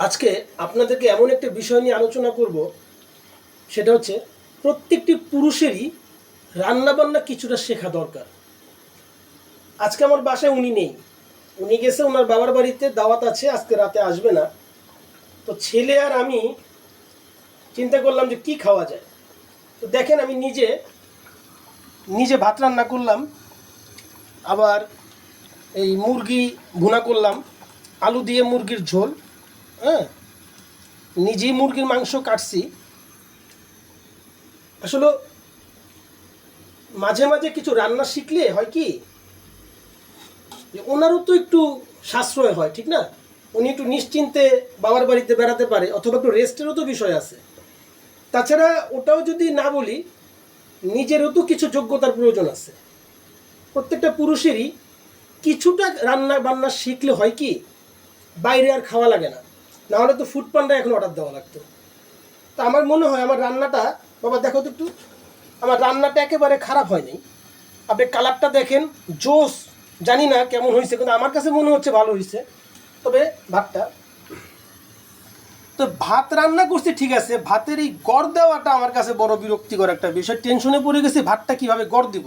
আজকে আপনাদেরকে এমন একটা বিষয় নিয়ে আলোচনা করব, সেটা হচ্ছে প্রত্যেকটি পুরুষেরই রান্নাবান্না কিছুটা শেখা দরকার। আজকে আমার বাসায় উনি নেই, উনি গেছে ওনার বাবার বাড়িতে, দাওয়াত আছে, আজকে রাতে আসবে না। তো ছেলে আর আমি চিন্তা করলাম যে কি খাওয়া যায়। তো দেখেন, আমি নিজে নিজে ভাত রান্না করলাম, আবার এই মুরগি ভুনা করলাম, আলু দিয়ে মুরগির ঝোল। হ্যাঁ, নিজেই মুরগির মাংস কাটছি। আসলে মাঝে মাঝে কিছু রান্না শিখলে হয় কি, যে ওনারও তো একটু সাশ্রয় হয়, ঠিক না? উনি একটু নিশ্চিন্তে বাবার বাড়িতে বেড়াতে পারে, অথবা একটু রেস্টেরও তো বিষয় আছে। তাছাড়া ওটাও যদি না বলি, নিজেরও তো কিছু যোগ্যতার প্রয়োজন আছে। প্রত্যেকটা পুরুষেরই কিছুটা রান্না বান্না শিখলে হয় কি, বাইরে আর খাওয়া লাগে না। না হলে তো ফুড পান্ডা এখন অর্ডার দেওয়া লাগতো। তা আমার মনে হয় আমার রান্নাটা, বাবা দেখো তো একটু, আমার রান্নাটা একেবারে খারাপ হয়নি। আপনি কালারটা দেখেন, জোস। জানি না কেমন হয়েছে, কিন্তু আমার কাছে মনে হচ্ছে ভালো হয়েছে। তবে ভাতটা, তো ভাত রান্না করছি ঠিক আছে, ভাতের এই গড় দেওয়াটা আমার কাছে বড় বিরক্তিকর একটা বিষয়। টেনশনে পড়ে গেছি, ভাতটা কিভাবে গড় দিব।